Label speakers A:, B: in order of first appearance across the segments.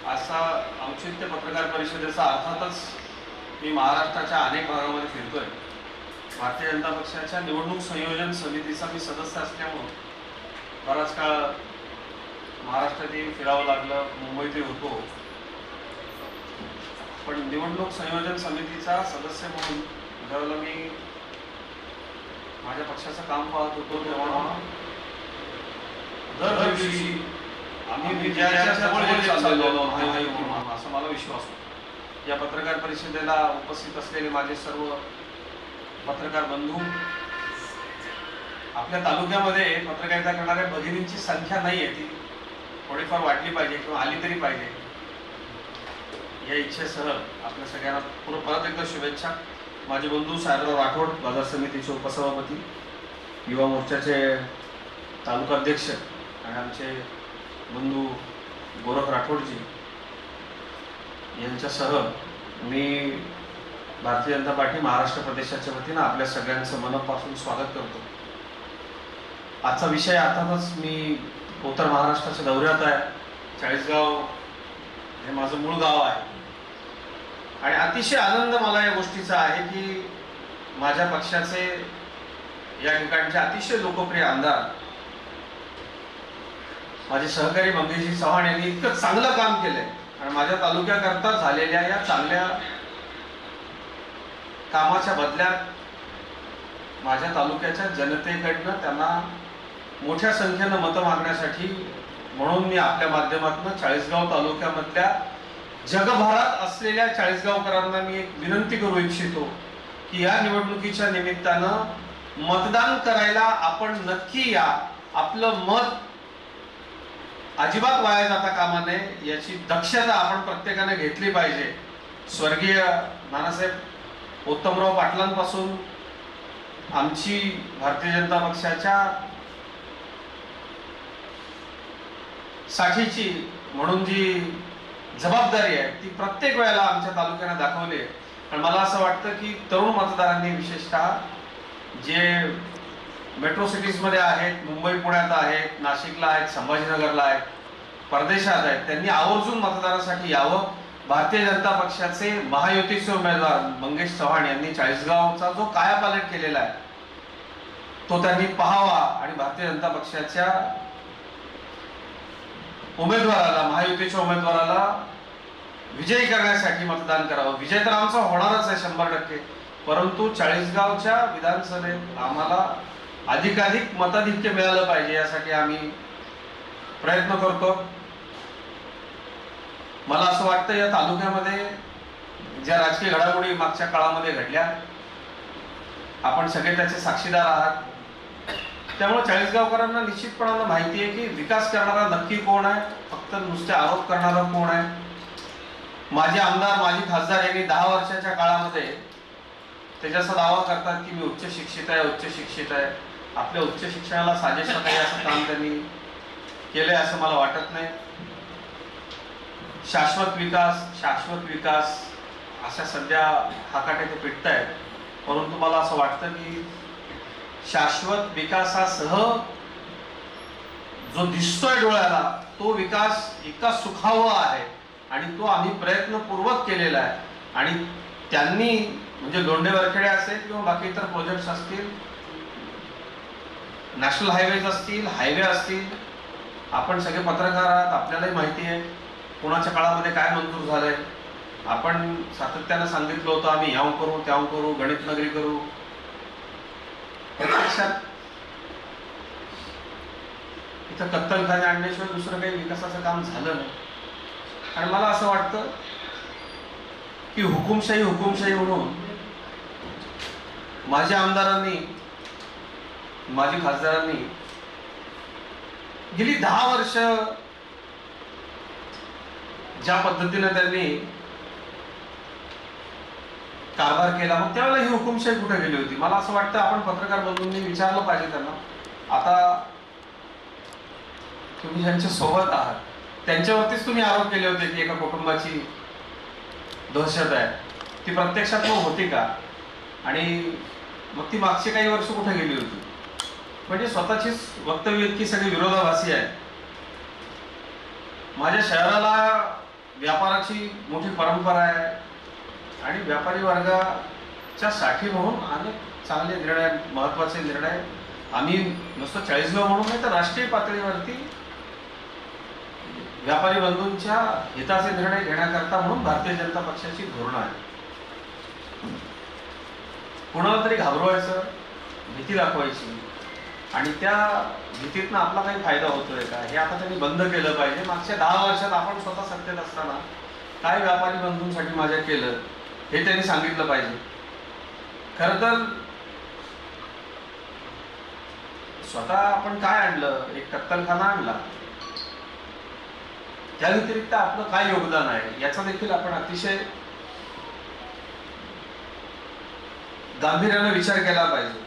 A: असा औचित्य पत्रकार परिषदेचा अर्थातच मी महाराष्ट्राच्या अनेक भागामध्ये फिरतोय. भारतीय जनता पक्षाच्या निवडणूक संयोजन समितीचा मी सदस्य असल्यामुळे बराच काळ महाराष्ट्रातही फिरावं लागलं, मुंबईतही होतो. पण निवडणूक संयोजन समितीचा सदस्य म्हणून ज्यावेळेला मी माझ्या पक्षाचं काम पाहत होतो तेव्हा दरवर्षी आम्ही विजयाच्या जवळ चाललेलो आहोत असं मला विश्वास होता. या पत्रकार परिषदेला उपस्थित असलेले माझे सर्व पत्रकार बंधू, आपल्या तालुक्यामध्ये पत्रकारिता करणाऱ्या भगिनींची संख्या नाही आहे, ती थोडीफार वाढली पाहिजे किंवा आली तरी पाहिजे या इच्छेसह आपल्या सगळ्यांना परत एकदा शुभेच्छा. माझे बंधू साहेबराव राठोड, बाजार समितीचे उपसभापती, युवा मोर्चाचे तालुका अध्यक्ष आणि आमचे बंधू गोरख राठोडजी यांच्यासह मी भारतीय जनता पार्टी महाराष्ट्र प्रदेशाच्या वतीनं आपल्या सगळ्यांचं मनापासून स्वागत करतो. आजचा विषय अर्थातच मी उत्तर महाराष्ट्राच्या दौऱ्यात आहे. चाळीसगाव हे माझं मूळ गाव आहे आणि अतिशय आनंद मला या गोष्टीचा आहे की माझ्या पक्षाचे या ठिकाणचे अतिशय लोकप्रिय आमदार माझे सहकारी मंगेशजी चव्हाण यांनी इतकं चांगलं काम केलंय आणि माझ्या तालुक्याकरता झालेल्या या चांगल्या कामाच्या बदल्यात माझ्या तालुक्याच्या जनतेकडनं त्यांना मोठ्या संख्येनं मतं मागण्यासाठी म्हणून मी आपल्या माध्यमातून चाळीसगाव तालुक्यामधल्या जगभरात असलेल्या चाळीसगावकरांना मी एक विनंती करू इच्छितो की या निवडणुकीच्या निमित्तानं मतदान करायला आपण नक्की या. आपलं मत अजिबात वाया जाता कामा नये याची दक्षता आपण प्रत्येकाने घेतली पाहिजे. स्वर्गीय नानासाहेब उत्तमराव पाटलांपासून आमची भारतीय जनता पक्षाच्या साठीची म्हणून जी जबाबदारी आहे ती प्रत्येक वेळेला आमच्या तालुक्याने दाखवली आहे. आणि मला असं वाटतं की तरुण मतदारांनी विशेषतः जे मेट्रो सिटीजमध्ये आहेत, मुंबई पुण्यात आहेत, नाशिकला आहेत, संभाजीनगरला आहेत, परदेशात आहेत, त्यांनी आवर्जून मतदानासाठी यावं. भारतीय जनता पक्षाचे महायुतीचे उमेदवार मंगेश चव्हाण यांनी चाळीसगावचा जो कायापालट केलेला आहे तो त्यांनी पाहावा आणि भारतीय जनता पक्षाच्या उमेदवाराला, महायुतीच्या उमेदवाराला विजयी करण्यासाठी मतदान करावं. विजय तर आमचा होणारच आहे 100%, परंतु चाळीसगावच्या विधानसभेत आम्हाला अधिकाधिक मताधिक्य मिळालं पाहिजे यासाठी आम्ही प्रयत्न करतो. मला असं वाटतं या तालुक्यामध्ये ज्या राजकीय घडामोडी मागच्या काळामध्ये घडल्या आपण सगळे त्याचे साक्षीदार आहात. त्यामुळे चाळीसगावकरांना निश्चितपणानं माहिती आहे की विकास करणारा नक्की कोण आहे, फक्त नुसते आरोप करणारा कोण आहे. माझे आमदार, माजी खासदार यांनी 10 वर्षाच्या काळामध्ये त्याच्याचा दावा करतात की मी उच्च शिक्षित आहे, उच्च शिक्षित आहे. आपल्या उच्च शिक्षणाला साजेशा काही असं काम त्यांनी केलंय असं मला वाटत नाही. शाश्वत विकास अशा सध्या हाकाटे ते पिटत आहेत, परंतु मला असं वाटतं की शाश्वत विकासासह जो दिसतोय डोळ्याला तो विकास इतका सुखावह आहे आणि तो आम्ही प्रयत्नपूर्वक केलेला आहे. आणि त्यांनी म्हणजे लोंढे वरखेडे असेल किंवा बाकी इतर प्रोजेक्ट्स असतील, नॅशनल हायवेज असतील, हायवे असतील, आपण सगळे पत्रकार आहात, आपल्यालाही माहिती आहे कोणाच्या काळामध्ये काय मंजूर झालंय. आपण सातत्यानं सांगितलं होतं आम्ही ह्याव करू, त्याव करू, गणित नगरी करू. प्रत्यक्षात इथं कत्तलखाने आणण्याशिवाय दुसरं काही विकासाचं काम झालं नाही. आणि मला असं वाटतं की हुकुमशाही म्हणून माझ्या आमदारांनी, माजी खासदारांनी गेली 10 वर्ष ज्या पद्धतीने त्यांनी कारभार केला, मग त्यावेळेला ही हुकुमशाही कुठे गेली होती. मला असं वाटतं आपण पत्रकार बंधूंनी विचारलं पाहिजे त्यांना. आता तुम्ही ज्यांच्या सोबत आहात त्यांच्यावरतीच तुम्ही आरोप केले होते की एका कुटुंबाची दहशत आहे, ती प्रत्यक्षात मग होती का आणि मग ती मागची काही वर्ष कुठे गेली होती. म्हणजे स्वतःचीच वक्तव्य इतकी सगळी विरोधाभासी आहे. माझ्या शहराला व्यापाराची मोठी परंपरा आहे आणि व्यापारी वर्गाच्या साठी म्हणून अनेक चांगले निर्णय, महत्त्वाचे निर्णय आम्ही नुसतं चाळीसगाव म्हणून नाही तर राष्ट्रीय पातळीवरती व्यापारी बंधूंच्या हिताचे निर्णय घेण्याकरता म्हणून भारतीय जनता पक्षाची धोरणं आहेत. कुणाला तरी घाबरवायचं, भीती दाखवायची आणि त्या भीतीतनं आपला काही फायदा होतोय का हे आता त्यांनी बंद केलं पाहिजे. मागच्या 10 वर्षात आपण स्वतः सत्तेत असताना काय व्यापारी बंधूंसाठी माझ्या केलं हे त्यांनी सांगितलं पाहिजे. खरं तर स्वतः आपण काय आणलं, एक कत्तलखाना आणला, त्या व्यतिरिक्त आपलं काय योगदान आहे याचा देखील आपण अतिशय गांभीर्याने विचार केला पाहिजे.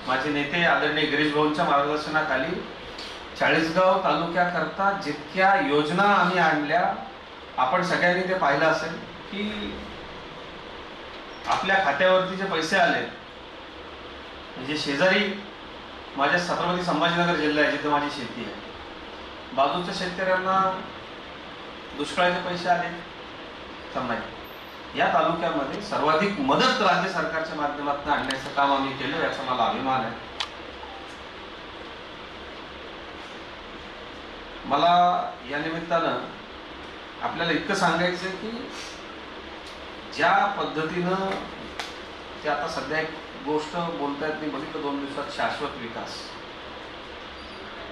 A: माझे नेते आदरणीय गिरीश भाऊंच्या मार्गदर्शनाखाली चाळीसगाव तालुक्याकरता जितक्या योजना आम्ही आणल्या, आपण सगळ्यांनी ते पाहिलं असेल की आपल्या खात्यावरती जे पैसे आले, म्हणजे शेजारी माझ्या छत्रपती संभाजीनगर जिल्हा आहे जिथे माझी शेती आहे, बाजूच्या शेतकऱ्यांना दुष्काळाचे पैसे आले तर नाही. या तालुक्यामध्ये सर्वाधिक मदत राज्य सरकारच्या माध्यमातून आणण्याचं काम आम्ही केलं, याचा मला अभिमान आहे. मला या निमित्तानं आपल्याला इतकं सांगायचं की ज्या पद्धतीनं ते आता सध्या एक गोष्ट बोलतायत, मी बघितलं 2 दिवसात, शाश्वत विकास,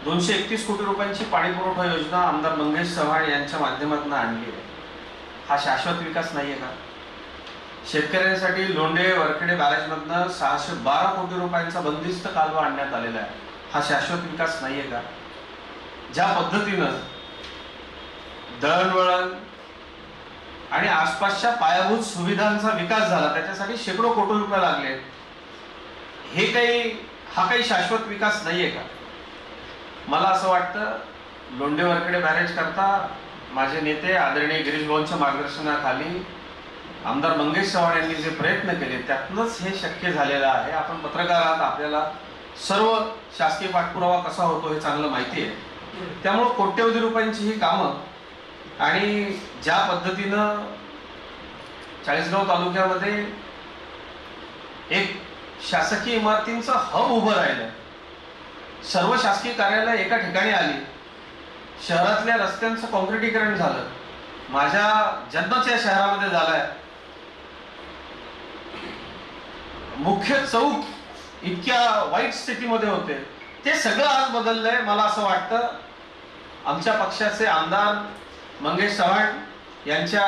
A: 231 कोटी रुपयांची पाणी पुरवठा योजना आमदार मंगेश चव्हाण यांच्या माध्यमातून आणली आहे. हा शाश्वत विकास नाहीये का? शेतकऱ्यांसाठी लोंढे वरखेडे बॅरेजमधनं 612 कोटी रुपयांचा बंदिस्त कालवा आणण्यात आलेला आहे. हा शाश्वत विकास नाहीये का? ज्या पद्धतीनं दळणवळण आणि आसपासच्या पायाभूत सुविधांचा विकास झाला, त्याच्यासाठी शेकडो कोटी रुपये लागले, हा काही शाश्वत विकास नाहीये का? मला असं वाटतं लोंढे वरखेडे बॅरेज करता माझे नेते आदरणीय गिरीश भाऊंच्या मार्गदर्शनाखाली आमदार मंगेश चव्हाण यांनी जे प्रयत्न केले त्यातनंच हे शक्य झालेलं आहे. आपण पत्रकार आहात, आपल्याला सर्व शासकीय पाठपुरावा कसा होतो हे चांगलं माहिती आहे. त्यामुळे कोट्यवधी रुपयांची ही कामं आणि ज्या पद्धतीनं चाळीसगाव तालुक्यामध्ये एक शासकीय इमारतींचं हब उभं राहिलं, सर्व शासकीय कार्यालय एका ठिकाणी आली, शहरातल्या रस्त्यांचं कॉन्क्रिटीकरण झालं, माझ्या जन्माच्या शहरामध्ये झालाय, मुख्य चौक इतक्या वाईट स्थितीमध्ये होते, ते सगळं आज बदललंय. मला असं वाटतं आमच्या पक्षाचे आमदार मंगेश चव्हाण यांच्या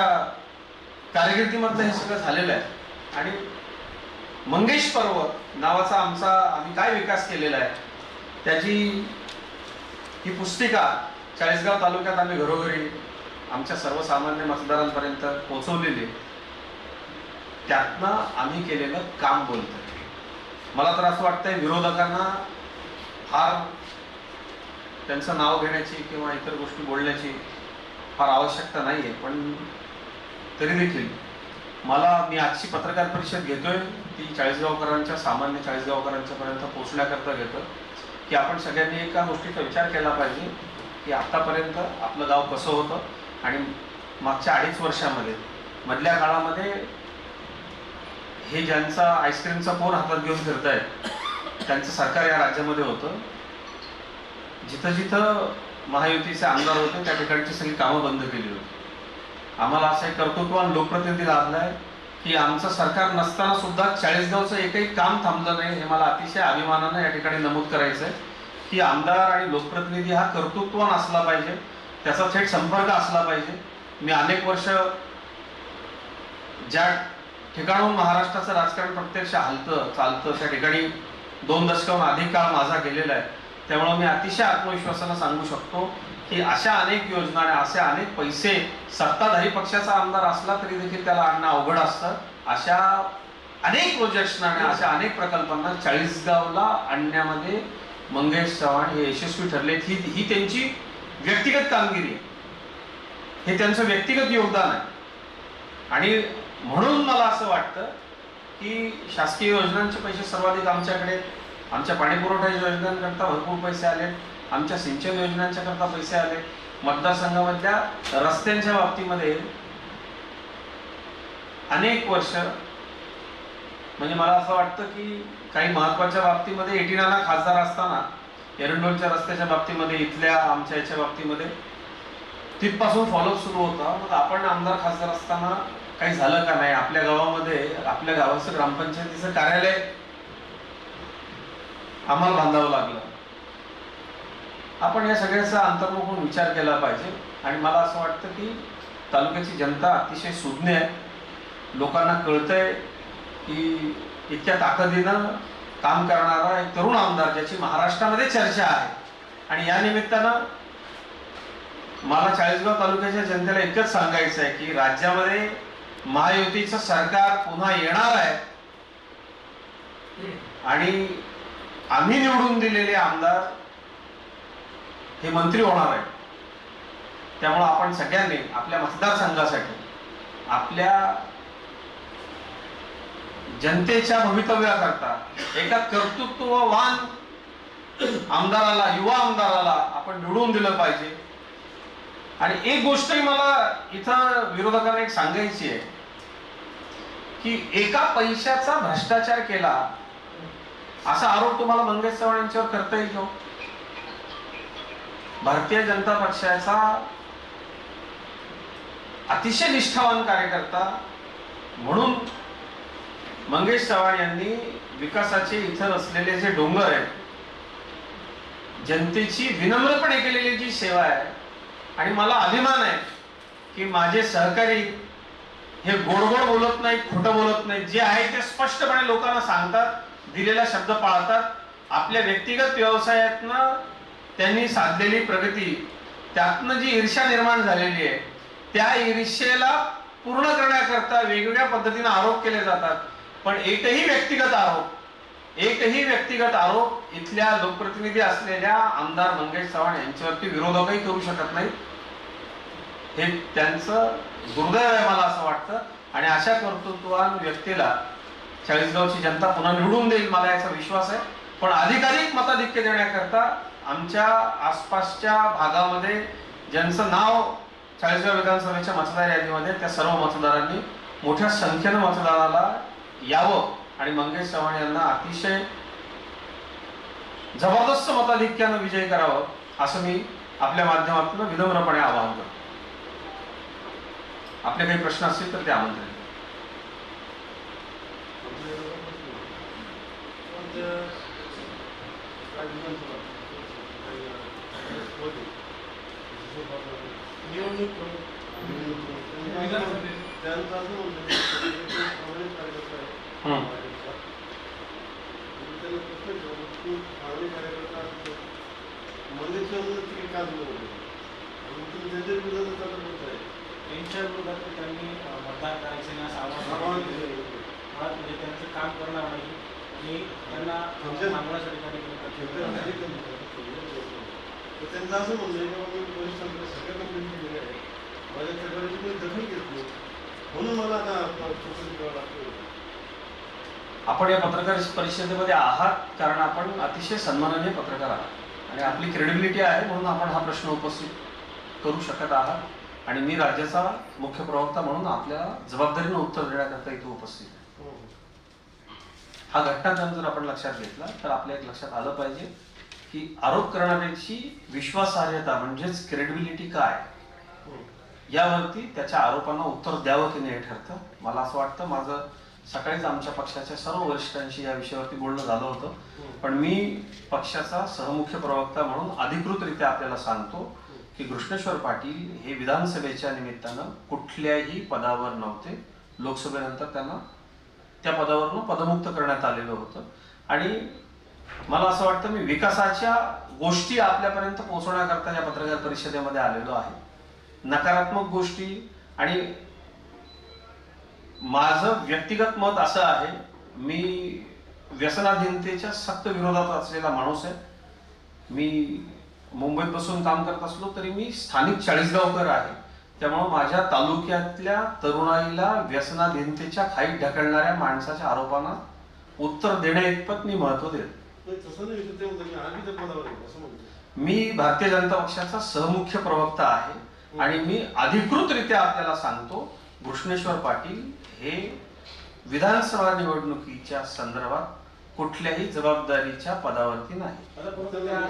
A: कारकिर्दीमधलं हे सगळं झालेलं आहे. आणि मंगेश पर्व नावाचा आम्ही काय विकास केलेला आहे त्याची ही पुस्तिका चाळीसगाव तालुक्यात आम्ही घरोघरी आमच्या सर्वसामान्य मतदारांपर्यंत पोहोचवलेली, त्यातनं आम्ही केलेलं काम बोलतोय. मला तर असं वाटतंय विरोधकांना फार त्यांचं नाव घेण्याची किंवा इतर गोष्टी बोलण्याची फार आवश्यकता नाहीये, पण तरी देखील मी आजची पत्रकार परिषद घेतोय ती चाळीसगावकरांच्या, सामान्य चाळीसगावकरांच्या पर्यंत पोहोचण्याकरता घेतो की आपण सगळ्यांनी एका गोष्टीचा विचार केला पाहिजे की आतापर्यंत आपलं गाव कसं होतं आणि मागच्या 2.5 वर्षामध्ये मधल्या काळामध्ये हे ज्यांचा आईस्क्रीमचा कोन हातात घेऊन फिरतायत त्यांचं सरकार या राज्यामध्ये होतं. जिथं जिथं महायुतीचे आमदार होते त्या ठिकाणची सगळी कामं बंद केली होती. आम्हाला असं एक कर्तृत्वान लोकप्रतिनिधी लाभलाय की आमचं सरकार नसताना सुद्धा चाळीसगावचं एकही काम थांबलं नाही. हे मला अतिशय अभिमानानं या ठिकाणी नमूद करायचं आहे की आमदार आणि लोकप्रतिनिधी हा कर्तृत्वान असला पाहिजे, त्याचा थेट संपर्क असला पाहिजे. मी अनेक वर्ष ज्या ठिकाणून महाराष्ट्राचं राजकारण प्रत्यक्ष हलतं चालतं त्या ठिकाणी 2 दशकाहून अधिक काळ माझा गेलेला आहे. त्यामुळे मी अतिशय आत्मविश्वासानं सांगू शकतो की अशा अनेक योजना आणि असे अनेक पैसे सत्ताधारी पक्षाचा आमदार असला तरी देखील त्याला आणणं अवघड असतं. अशा अनेक प्रोजेक्ट्सना आणि अशा अनेक प्रकल्पांना चाळीसगावला आणण्यामध्ये मंगेश चव्हाण हे यशस्वी ठरलेत. ही त्यांची व्यक्तिगत कामगिरी आहे, हे त्यांचं व्यक्तिगत योगदान आहे. आणि म्हणून मला असं वाटतं की शासकीय योजनांचे पैसे सर्वाधिक आमच्याकडे, आमच्या पाणीपुरवठा योजनांकरता भरपूर पैसे आले, आमच्या सिंचन योजनांच्या करता पैसे आले, मतदारसंघामधल्या रस्त्यांच्या बाबतीमध्ये अनेक वर्ष म्हणजे मला असं वाटतं की काही महत्वाच्या बाबतीमध्ये 89 खासदार असताना एरंडोलच्या रस्त्याच्या बाबतीमध्ये, इथल्या आमच्या याच्या बाबतीमध्ये तिथपासून फॉलोअप सुरू होता. मग आपण आमदार खासदार असताना काही झालं का नाही, आपल्या गावामध्ये आपल्या गावाचं ग्रामपंचायतीचं कार्यालय आम्हाला बांधावं लागलं. आपण या सगळ्याचा अंतर्मुख होऊन विचार केला पाहिजे. आणि मला असं वाटतं की तालुक्याची जनता अतिशय सुज्ञ आहे. लोकांना कळतंय की इतक्या ताकदीनं काम करणारा एक तरुण आमदार ज्याची महाराष्ट्रामध्ये चर्चा आहे. आणि या निमित्तानं मला चाळीसगाव तालुक्याच्या जनतेला एकच सांगायचं आहे की राज्यामध्ये महायुतीचं सरकार पुन्हा येणार आहे आणि आम्ही निवडून दिलेले आमदार हे मंत्री होणार आहे. त्यामुळे आपण सगळ्यांनी आपल्या मतदारसंघासाठी, आपल्या जनतेच्या भवितव्याकरता एका कर्तृत्ववान आमदाराला, युवा आमदाराला आपण निवडून दिलं पाहिजे. आणि एक गोष्टही मला इथं विरोधकांना एक सांगायची आहे की एका पैशाचा भ्रष्टाचार केला असा आरोप तुम्हाला मंगेश चव्हाण यांच्यावर करता येईल. भारतीय जनता पक्षाचा अतिशय निष्ठावान कार्यकर्ता म्हणून मंगेश चव्हाण यांनी विकासाचे इथं असलेले जे डोंगर आहेत, जनतेची विनम्रपणे केलेली जी सेवा आहे, आणि मला अभिमान आहे की माझे सहकारी हे गोडगोड बोलत नाहीत, खोटं बोलत नाहीत, जे आहे ते स्पष्टपणे लोकांना सांगतात, दिलेला शब्द पाळतात. आपल्या व्यक्तिगत व्यवसायातनं त्यांनी साधलेली प्रगती, त्यातनं जी ईर्ष्या निर्माण झालेली आहे त्या ईर्ष्येला पूर्ण करण्याकरता वेगवेगळ्या पद्धतीने आरोप केले जातात. पण एकही व्यक्तिगत आरोप इथल्या लोकप्रतिनिधी असलेल्या आमदार मंगेश चव्हाण यांच्यावरती विरोधकही करू शकत नाही. हे त्यांचं दुर्दैव आहे मला असं वाटतं. आणि अशा कर्तृत्ववान व्यक्तीला चाळीसगावची जनता पुन्हा निवडून देईल, मला याचा विश्वास आहे. पण अधिकाधिक मताधिक्य देण्याकरता आमच्या आसपासच्या भागामध्ये ज्यांचं नाव चाळीसगाव विधानसभेच्या मतदार यादीमध्ये, त्या सर्व मतदारांनी मोठ्या संख्येनं मतदानाला यावं आणि मंगेश चव्हाण यांना अतिशय जबरदस्त मताधिक्यानं विजयी करावं असं मी आपल्या माध्यमातून विनम्रपणे आवाहन करतो. आपले काही प्रश्न असतील तर ते आमंत्रित.
B: त्यांनी मतदान करायचे ना म्हणजे त्यांचं काम करणार नाही आणि त्यांना मागण्यासाठी
C: त्यांचं असं म्हणणं आहे की मी पोलिसांकडे सगळ्या कंप्लेंट केलेल्या आहे, माझ्या तक्रारीची कोणी दखल घेत नाही, म्हणून मला आता लागतो.
A: आपण या पत्रकार परिषदेमध्ये आहात कारण आपण अतिशय सन्माननीय पत्रकार आहात आणि आपली क्रेडिबिलिटी आहे म्हणून आपण हा प्रश्न उपस्थित करू शकत आहात. आणि मी राज्याचा मुख्य प्रवक्ता म्हणून आपल्याला जबाबदारीनं उत्तर देण्याकरता इथे उपस्थित आहे. हा घटनाक्रम जर आपण लक्षात घेतला तर आपल्या एक लक्षात आलं पाहिजे की आरोप करणाऱ्याची विश्वासार्हता म्हणजेच क्रेडिबिलिटी काय यावरती त्याच्या आरोपांना उत्तर द्यावं की नाही ठरतं. मला असं वाटतं माझं सकाळीच आमच्या पक्षाच्या सर्व वरिष्ठांशी या विषयावरती बोलणं झालं होतं. पण मी पक्षाचा सहमुख्य प्रवक्ता म्हणून अधिकृतरित्या आपल्याला सांगतो की कृष्णेश्वर पाटील हे विधानसभेच्या निमित्तानं कुठल्याही पदावर नव्हते. लोकसभेनंतर त्यांना त्या पदावरून पदमुक्त करण्यात आलेलं होतं. आणि मला असं वाटतं मी विकासाच्या गोष्टी आपल्यापर्यंत पोहोचवण्याकरता या पत्रकार परिषदेमध्ये आलेलो आहे. नकारात्मक गोष्टी आणि माझं व्यक्तिगत मत असं आहे, मी व्यसनाधीनतेच्या सक्त विरोधात असलेला माणूस आहे. मी मुंबईत बसून काम करत असलो तरी मी स्थानिक चाळीसगावकर आहे. त्यामुळं माझ्या तालुक्यातल्या तरुणाईला व्यसनाधीनतेच्या खाईत ढकलणाऱ्या माणसाच्या आरोपांना उत्तर देण्याइतपत मी महत्व देतो.
C: तसं नाही, ते म्हणतात की आम्ही त्या पदावर आहे असं म्हणतो.
A: मी भारतीय जनता पक्षाचा सहमुख्य प्रवक्ता आहे आणि मी अधिकृतरित्या आपल्याला सांगतो कृष्णेश्वर पाटील हे विधानसभा निवडणुकीच्या संदर्भात कुठल्याही जबाबदारीच्या पदावरती नाही.
C: आता पण त्यांना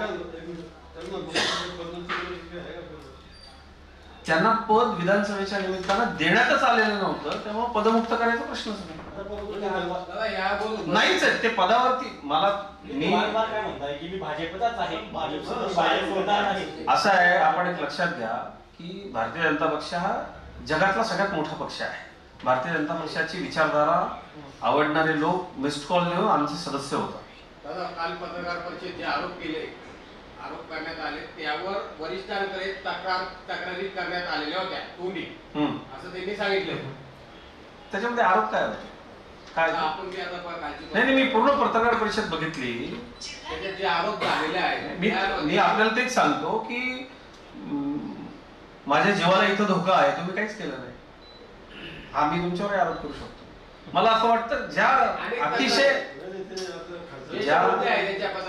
A: त्यांना पद विधानसभेच्या निमित्तानं देण्यातच आलेलं नव्हतं, त्यामुळे पदमुक्त करायचा प्रश्नच नाही. नाहीच आहे ते पदावरती. मला मी
B: काय म्हणताय की मी भाजपचाच आहे, भाजप सोडणार नाही.
A: असं आहे, आपण एक लक्षात घ्या की भारतीय जनता पक्ष हा जगातला सगळ्यात मोठा पक्ष आहे. भारतीय जनता पक्षाची विचारधारा आवडणारे लोक मिस्ड कॉल देऊन आमचे सदस्य होतात.
D: दादा, काल पत्रकार परिषदेत जे आरोप करण्यात आले त्यावर वरिष्ठांकडे तक्रारी करण्यात आलेल्या होत्या तोंडी, असं त्यांनी सांगितलं.
A: त्याच्यामध्ये आरोप काय होते काय?
D: आपण मी आता
A: नाही, मी पूर्ण पत्रकार परिषद बघितली.
D: त्याच्यात जे आरोप झालेले आहेत
A: मी आपल्याला तेच सांगतो की माझ्या जीवाला इथं धोका आहे, तुम्ही काहीच केलं नाही. हा मी तुमच्यावर आरोप करू शकतो. मला असं वाटतं ज्या अतिशय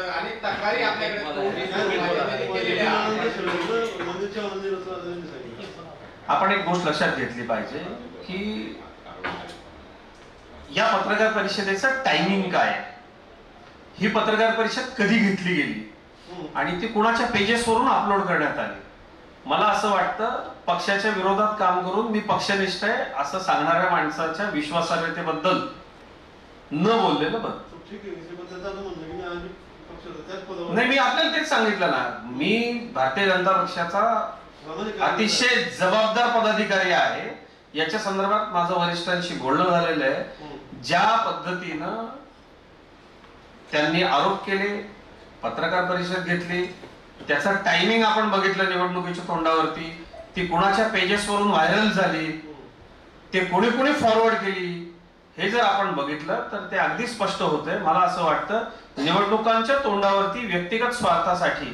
D: अनेक तक्रारी
A: आपण एक गोष्ट लक्षात घेतली पाहिजे की या पत्रकार परिषदेचं टायमिंग काय आहे, ही पत्रकार परिषद कधी घेतली गेली आणि ती कुणाच्या पेजेसवरून अपलोड करण्यात आली. मला असं वाटतं पक्षाच्या विरोधात काम करून मी पक्षनिष्ठ आहे असं सांगणाऱ्या माणसाच्या विश्वासार्हतेबद्दल न बोललेलं बरं. नाही, मी आपल्याला तेच सांगितलं ना, मी भारतीय जनता पक्षाचा अतिशय जबाबदार पदाधिकारी आहे. याच्या संदर्भात माझं वरिष्ठांशी बोलणं झालेलं आहे. ज्या पद्धतीनं त्यांनी आरोप केले, पत्रकार परिषद घेतली, त्याचं टायमिंग आपण बघितलं निवडणुकीच्या तोंडावरती, ती कुणाच्या पेजेसवरून व्हायरल झाली, ते कोणी कोणी फॉरवर्ड केली, हे जर आपण बघितलं तर ते अगदी स्पष्ट होतंय. मला असं वाटतं निवडणुकांच्या तोंडावरती व्यक्तिगत स्वार्थासाठी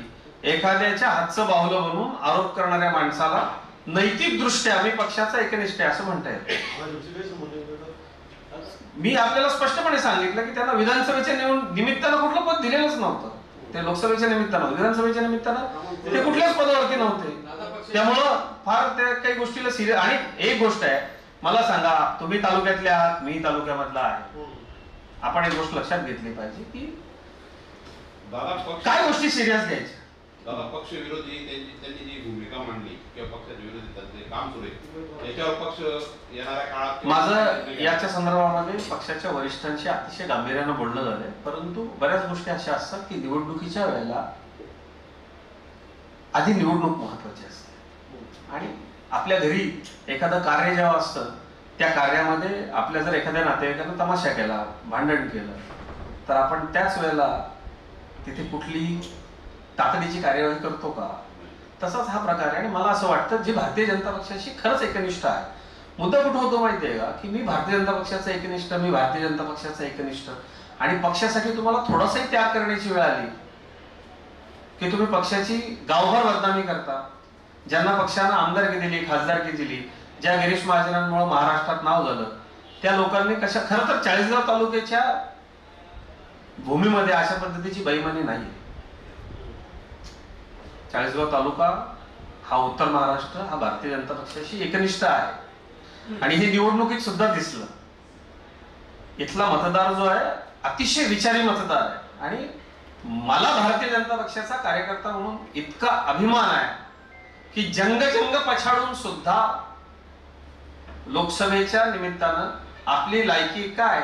A: एखाद्याच्या हातचं बाहुलं बनवून आरोप करणाऱ्या माणसाला नैतिक दृष्ट्या मी पक्षाचा एकनिष्ठ आहे असं म्हणता येईल. मी आपल्याला स्पष्टपणे सांगितलं की त्यांना विधानसभेच्या निमित्तानं कुठलं पद दिलेलंच नव्हतं. ते लोकसभेच्या निमित्तानं, विधानसभेच्या निमित्तानं ते कुठल्याच पदावरती नव्हते. त्यामुळं फार त्या काही गोष्टीला सिरियस. आणि एक गोष्ट आहे, मला सांगा, तुम्ही तालुक्यातले आहात, मी तालुक्यामधला आहे. आपण एक गोष्ट लक्षात घेतली पाहिजे की काय गोष्टी सिरियस घ्यायच्या.
E: दादा, पक्ष विरोधी त्यांनी जी भूमिका मांडली किंवा पक्षाच्या विरोधी त्यांचे काम सुरू आहे, त्याच्यावर पक्ष येणाऱ्या काळात
A: माझं याच्या संदर्भामध्ये पक्षाच्या वरिष्ठांशी अतिशय गांभीर्यानं बोलणं झालंय. परंतु बऱ्याच गोष्टी अशा असतात की निवडणुकीच्या वेळेला आधी निवडणूक महत्वाची असते आणि आपल्या घरी एखादं कार्य जेव्हा असतं त्या कार्यामध्ये आपल्या जर एखाद्या नातेवाईकानं तमाशा केला, भांडण केलं, तर आपण त्याच वेळेला तिथे कुठली तातडीची कार्यवाही करतो का? तसाच हा प्रकार आहे. आणि मला असं वाटतं जे भारतीय जनता पक्षाशी खरंच एकनिष्ठ आहे. मुद्दा कुठं होतो माहितीये का की मी भारतीय जनता पक्षाचा एकनिष्ठ, मी भारतीय जनता पक्षाचा एकनिष्ठ, आणि पक्षासाठी तुम्हाला थोडासाही त्याग करण्याची वेळ आली की तुम्ही पक्षाची गावभर बदनामी करता. ज्यांना पक्षानं आमदारकी दिली, खासदारकी दिली, ज्या गिरीश महाजनांमुळे महाराष्ट्रात नाव झालं, त्या लोकांनी खरं तर चाळीसगाव तालुक्याच्या भूमीमध्ये अशा पद्धतीची बेईमानी नाही. चाळीसगाव तालुका हा उत्तर महाराष्ट्र हा भारतीय जनता पक्षाशी एकनिष्ठ आहे आणि हे निवडणुकीत सुद्धा दिसलं. इथला मतदार जो आहे अतिशय विचारी मतदार आहे आणि मला भारतीय जनता पक्षाचा कार्यकर्ता म्हणून इतका अभिमान आहे की जंग पछाडून सुद्धा लोकसभेच्या निमित्तानं आपली लायकी काय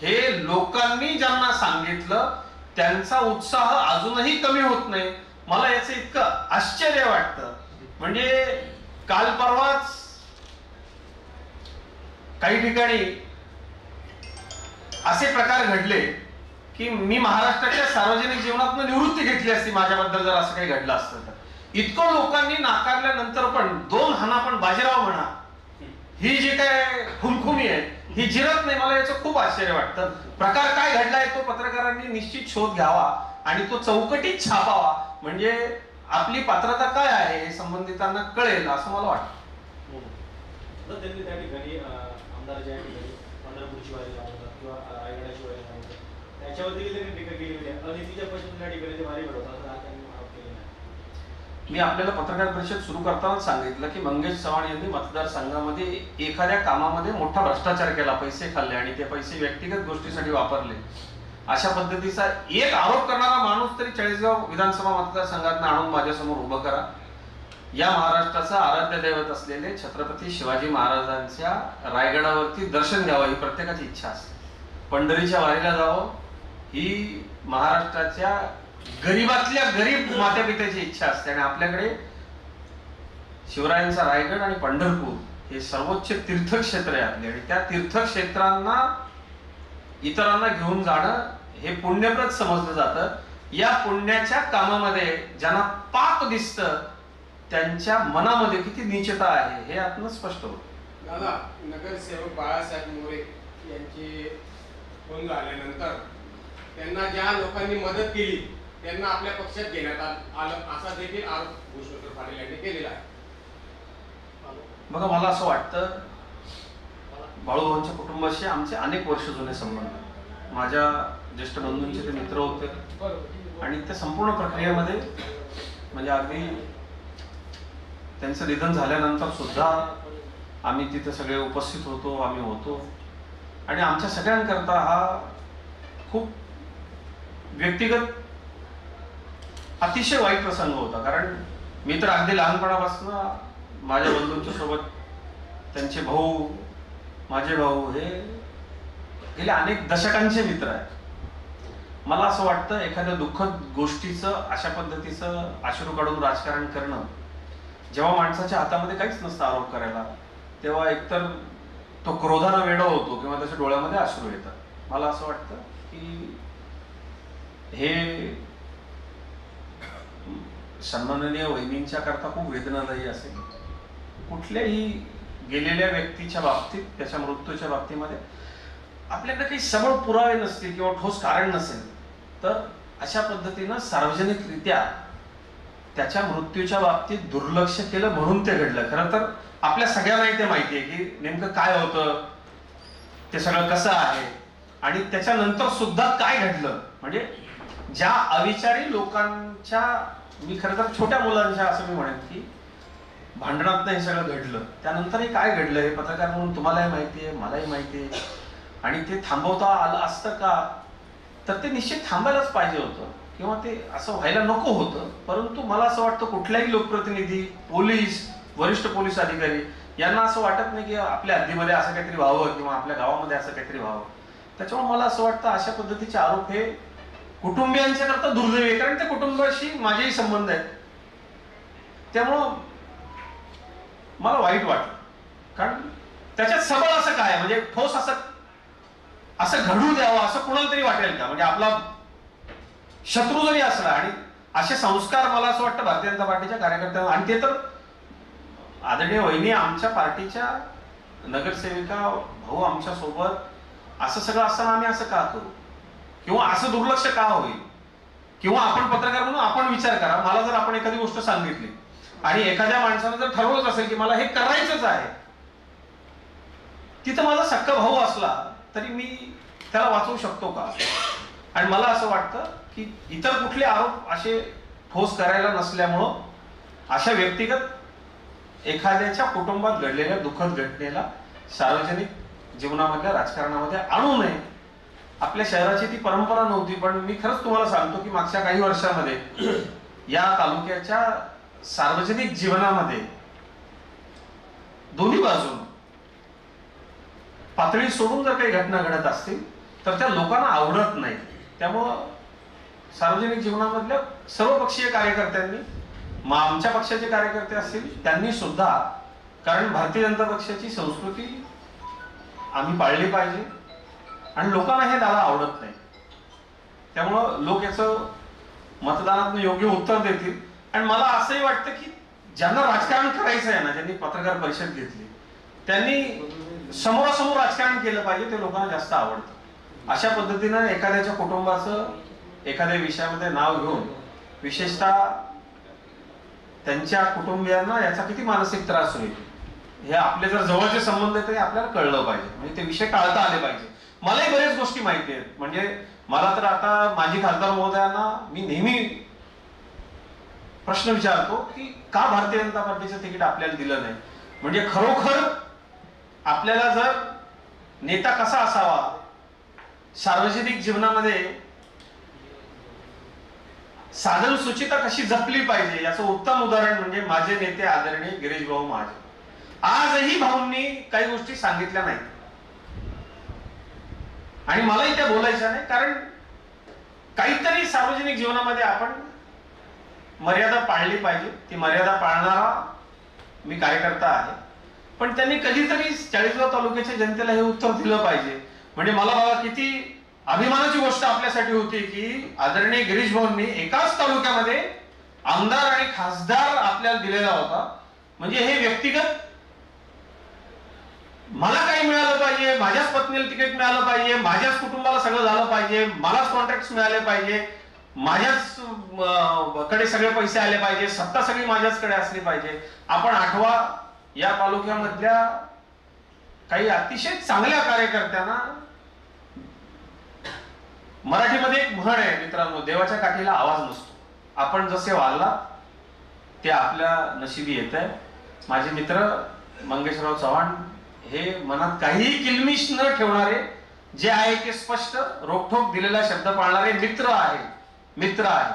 A: हे लोकांनी ज्यांना सांगितलं त्यांचा उत्साह अजूनही कमी होत नाही. मला याचं इतकं आश्चर्य वाटतं. म्हणजे काल परवाच काही ठिकाणी असे प्रकार घडले की मी महाराष्ट्राच्या सार्वजनिक जीवनातून निवृत्ती घेतली असती माझ्याबद्दल जर असं काही घडलं असतं तर. इतकं लोकांनी नाकारल्यानंतर पण 2 हाना पण बाजीराव म्हणा ही जी काय खुमखुमी आहे ही जिरत नाही. मला याचं खूप आश्चर्य वाटतं. प्रकार काय घडलाय तो पत्रकारांनी निश्चित शोध घ्यावा आणि तो चौकटीत छापावा म्हणजे आपली पात्रता काय आहे हे संबंधितांना कळेल असं मला वाटतं.
B: त्यांनी त्या ठिकाणी आमदार ज्या ठिकाणी पंढरपूरची वारी लावतात किंवा रायगडाची वारी लावतात त्याच्यावरती त्यांनी टीका केली होती. अनितीच्या पासून त्या ठिकाणी वारी घडवतात त्यांनी आरोप केलेला आहे.
A: मी आपल्याला पत्रकार परिषद सुरू करतानाच सांगितलं की मंगेश चव्हाण यांनी मतदारसंघामध्ये एखाद्या कामामध्ये मोठा भ्रष्टाचार केला, पैसे खाल्ले आणि ते पैसे व्यक्तिगत गोष्टीसाठी वापरले अशा पद्धतीचा एक आरोप करणारा माणूस तरी चाळीसगाव विधानसभा मतदारसंघात आणून माझ्यासमोर उभं करा. या महाराष्ट्राचा आराध्य दैवत असलेले छत्रपती शिवाजी महाराजांच्या रायगडावरती दर्शन घ्यावं ही प्रत्येकाची इच्छा असते. पंढरीच्या वारीला जावं ही महाराष्ट्राच्या गरीबातल्या गरीब मातापित्याची इच्छा असते आणि आपल्याकडे शिवरायांचा रायगड आणि पंढरपूर हे सर्वोच्च तीर्थक्षेत्र आहे आपले आणि त्या तीर्थक्षेत्रांना इतरांना घेऊन जाणं हे पुण्यप्रद समजलं जातं. या पुण्याच्या कामामध्ये ज्यांना पाप दिसतं त्यांच्या मनामध्ये किती नीचता आहे हे आत्म स्पष्ट होतं.
D: दादा, नगरसेवक बाळासाहेब मोरे यांची फोन झाल्यानंतर त्यांना ज्या लोकांनी मदत केली त्यांना आपल्या पक्षात घेण्यात आलं असा देखील आरोप भूषणकर पाटील यांनी केलेला आहे.
A: बघा मला असं वाटतं बाळूभाऊंच्या कुटुंबाशी आमचे अनेक वर्ष जुने संबंध. माझ्या ज्येष्ठ बंधूंचे ते मित्र होते आणि त्या संपूर्ण प्रक्रियेमध्ये म्हणजे अगदी त्यांचं निधन झाल्यानंतर सुद्धा आम्ही तिथे सगळे उपस्थित होतो, आम्ही होतो आणि आमच्या सगळ्यांकरता हा खूप व्यक्तिगत अतिशय वाईट प्रसंग होता. कारण मी तर अगदी लहानपणापासून माझ्या बंधूंच्या सोबत त्यांचे भाऊ माझे भाऊ हे गेल्या अनेक दशकांचे मित्र आहेत. मला असं वाटतं एखाद्या दुःखद गोष्टीचं अशा पद्धतीचं अश्रू काढून राजकारण करणं जेव्हा माणसाच्या हातामध्ये काहीच नसतं आरोप करायला तेव्हा एकतर तो क्रोधानं वेडा होतो किंवा त्याच्या डोळ्यामध्ये अश्रू येतात. मला असं वाटतं की हे सन्माननीय वहिनींच्या करता खूप वेदनादायी असेल. कुठल्याही गेलेल्या व्यक्तीच्या बाबतीत त्याच्या मृत्यूच्या बाबतीमध्ये आपल्याकडे काही सबळ पुरावे नसतील किंवा ठोस कारण नसेल तर अशा पद्धतीनं सार्वजनिकरित्या त्याच्या मृत्यूच्या बाबतीत दुर्लक्ष केलं म्हणून ते घडलं. खरं तर आपल्या सगळ्यांनाही ते माहिती आहे की नेमकं काय होतं, ते सगळं कसं आहे आणि त्याच्यानंतर सुद्धा काय घडलं. म्हणजे ज्या अविचारी लोकांच्या मी खरं तर छोट्या मुलांच्या असं मी म्हणेन की भांडणातनं हे सगळं घडलं त्यानंतर हे काय घडलं हे पत्रकार म्हणून तुम्हालाही माहिती आहे, मलाही माहिती आहे आणि ते थांबवता आलं असतं का तर ते निश्चित थांबायलाच पाहिजे होतं किंवा ते असं व्हायला नको होतं. परंतु मला असं वाटतं कुठल्याही लोकप्रतिनिधी, पोलीस, वरिष्ठ पोलीस अधिकारी यांना असं वाटत नाही की आपल्या हद्दीमध्ये असं काहीतरी व्हावं किंवा आपल्या गावामध्ये असं काहीतरी व्हावं. त्याच्यामुळे मला असं वाटतं अशा पद्धतीचे आरोप हे कुटुंबियांच्या करता दुर्दैवी आहे. कारण त्या कुटुंबाशी माझेही संबंध आहेत. त्यामुळं मला वाईट वाटलं कारण त्याच्यात सबळ असं काय म्हणजे ठोस असं घडू द्यावं असं कुणाला तरी वाटेल का. म्हणजे आपला शत्रू जरी असला आणि असे संस्कार मला असं वाटतं भारतीय जनता पार्टीच्या कार्यकर्त्यांना आणि ते तर आदरणीय वहिनी आमच्या पार्टीच्या नगरसेविका भाऊ आमच्या सोबत असं सगळं असताना आम्ही असं का करू किंवा असं दुर्लक्ष का होईल किंवा आपण पत्रकार म्हणून आपण विचार करा. मला जर आपण एखादी गोष्ट सांगितली आणि एखाद्या माणसानं जर ठरवलंच असेल की मला हे करायचंच आहे तिथं माझा सक्का भाऊ असला तरी मी त्याला वाचवू शकतो का. आणि मला असं वाटतं की इतर कुठले आरोप असे ठोस करायला नसल्यामुळं अशा व्यक्तिगत एखाद्याच्या कुटुंबात घडलेल्या दुःखद घटनेला सार्वजनिक जीवनामधल्या राजकारणामध्ये आणू नये आपल्या शहराची ती परंपरा नव्हती, पण मी खरंच तुम्हाला सांगतो की मागच्या काही वर्षामध्ये या तालुक्याच्या सार्वजनिक जीवनामध्ये दोन्ही बाजून पातळी सोडून जर काही घटना घडत असतील तर त्या लोकांना आवडत नाही. त्यामुळं सार्वजनिक जीवनामधल्या सर्वपक्षीय कार्यकर्त्यांनी, आमच्या पक्षाचे कार्यकर्ते असतील त्यांनी सुद्धा, कारण भारतीय जनता पक्षाची संस्कृती आम्ही पाळली पाहिजे आणि लोकांना हे दादा आवडत नाही. त्यामुळं लोक याचं मतदानात योग्य उत्तर देतील. आणि मला असंही वाटतं की ज्यांना राजकारण करायचं आहे ना, ज्यांनी पत्रकार परिषद घेतली त्यांनी समोरासमोर राजकारण केलं पाहिजे, ते लोकांना जास्त आवडतं. अशा पद्धतीनं एखाद्याच्या कुटुंबाचं एखाद्या विषयामध्ये नाव घेऊन विशेषतः त्यांच्या कुटुंबियांना याचा किती मानसिक त्रास होईल हे आपले जर जवळचे संबंध आहेत ते आपल्याला कळलं पाहिजे, म्हणजे ते विषय टाळता आले पाहिजे. मलाही बरेच गोष्टी माहिती आहेत. म्हणजे मला तर आता माजी खासदार महोदयांना मी नेहमी प्रश्न विचारतो की का भारतीय जनता पार्टीचं तिकीट आपल्याला दिलं नाही. म्हणजे खरोखर आपल्याला जर नेता कसा असावा, सार्वजनिक जीवनामध्ये साधन सुचिता कशी जपली पाहिजे याचं उत्तम उदाहरण म्हणजे माझे नेते आदरणीय गिरीश भाऊ महाजन. आजही भाऊंनी काही गोष्टी सांगितल्या नाहीत आणि मलाही त्या बोलायच्या नाही, कारण काहीतरी सार्वजनिक जीवनामध्ये आपण मर्यादा पाळली पाहिजे. ती मर्यादा पाळणारा मी कार्यकर्ता आहे, पण त्यांनी कधीतरी चाळीसगाव तालुक्याच्या जनतेला हे उत्तर दिलं पाहिजे. म्हणजे मला बघा किती अभिमानाची गोष्ट आपल्यासाठी होती की आदरणीय गिरीश भाऊंनी एकाच तालुक्यामध्ये आमदार आणि खासदार आपल्याला दिलेला होता. म्हणजे हे व्यक्तिगत मला काही मिळालं पाहिजे, माझ्याच पत्नीला तिकीट मिळालं पाहिजे, माझ्याच कुटुंबाला सगळं झालं पाहिजे, मलाच कॉन्ट्रॅक्ट मिळाले पाहिजे, माझ्याच कडे सगळे पैसे आले पाहिजे, सत्ता सगळी माझ्याचकडे असली पाहिजे. आपण आठवा या तालुक्यामधल्या काही अतिशय चांगल्या कार्यकर्त्यांना, मराठीमध्ये एक म्हण आहे मित्रांनो, देवाच्या काठीला आवाज नसतो. आपण जसे वागला ते आपल्या नशिबी येत आहे. माझे मित्र मंगेशराव चव्हाण हे मनात काहीही किलमिश न ठेवणारे, जे आहे ते स्पष्ट रोखठोक दिलेला शब्द पाळणारे मित्र आहे.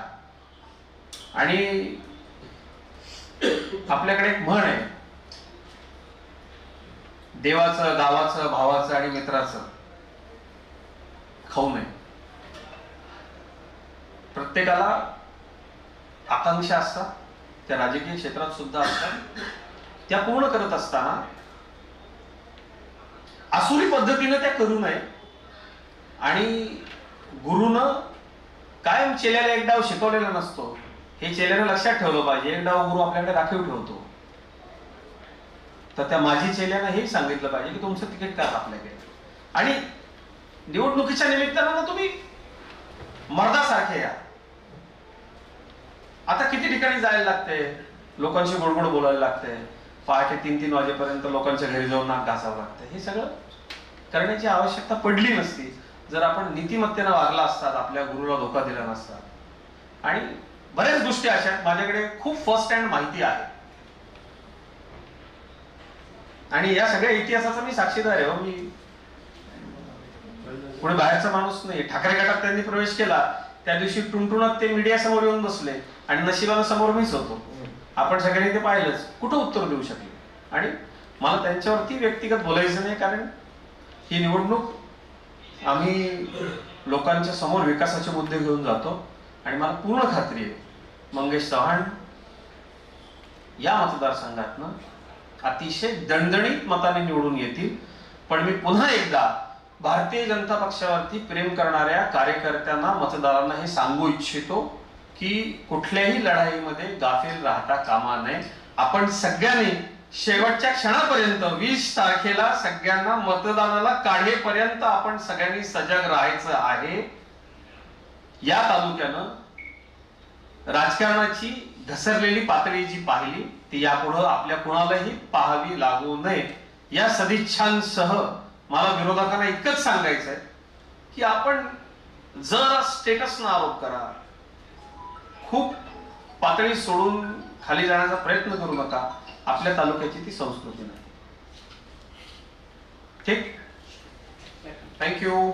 A: आणि आपल्याकडे एक म्हण आहे, देवाचं, गावाचं, भावाचं आणि मित्राचं खाऊ नये. प्रत्येकाला आकांक्षा असतात, त्या राजकीय क्षेत्रात सुद्धा असतात. त्या पूर्ण करत असताना आसुरी पद्धतीने त्या करू नये. आणि गुरुनं कायम चेल्याला एक डाव शिकवलेला नसतो, हे चेल्याने लक्षात ठेवलं पाहिजे. एक डाव गुरु आपल्याकडे राखीव ठेवतो. तर त्या माझी चेल्यानं हेही सांगितलं पाहिजे की तुमचं तिकीट का आपल्याकडे. आणि निवडणुकीच्या निमित्तानं तुम्ही मर्दासारखे या. आता किती ठिकाणी जायला लागते, लोकांशी गोडगोड बोलायला लागते, पहाटे 3-3 वाजेपर्यंत लोकांच्या घरी जाऊन नाक घासावं लागतं. हे सगळं करण्याची आवश्यकता पडली नसती जर आपण नीतिमत्तेनं वागला असतात, आपल्या गुरुला धोका दिला नसता. आणि बऱ्याच गोष्टी अशा माझ्याकडे खूप फर्स्ट हँड माहिती आहे आणि या सगळ्या इतिहासाचा मी साक्षीदार आहे. मी पुढे बाहेरचा माणूस नाही. ठाकरे गटात त्यांनी प्रवेश केला त्या दिवशी टुनटुणात ते मीडिया समोर येऊन बसले आणि नशिबानं समोर मीच होतो. आपण सगळ्यांनी ते पाहिलंच, कुठं उत्तर देऊ शकले. आणि मला त्यांच्यावरती व्यक्तिगत बोलायचं नाही, कारण ही निवडणूक आम्ही लोकांच्या समोर विकासाचे मुद्दे घेऊन जातो आणि मला पूर्ण खात्री आहे मंगेश चव्हाण या मतदारसंघातनं अतिशय दणदणीत मताने निवडून येतील. पण मी पुन्हा एकदा भारतीय जनता पक्षावरती प्रेम करणाऱ्या कार्यकर्त्यांना, मतदारांना हे सांगू इच्छितो की कुठल्याही लढाईमध्ये गाफील राहता कामा नये. आपण सगळ्यांनी शेवटच्या क्षणापर्यंत 20 तारखेला सगळ्यांना मतदानाला काढेपर्यंत आपण सगळ्यांनी सजग राहायचं आहे. या तालुक्यानं राजकारणाची घसरलेली पातळी जी पाहिली ती यापुढे आपल्या कुणालाही पाहावी लागू नये. या सदिच्छांसह मला विरोधकांना इतकंच सांगायचं आहे की आपण जर स्टेटसना आरोप करा, खूप पातळी सोडून खाली जाण्याचा प्रयत्न करू नका. आपल्या तालुक्याची ती संस्कृती नाही. ठीक, थँक्यू.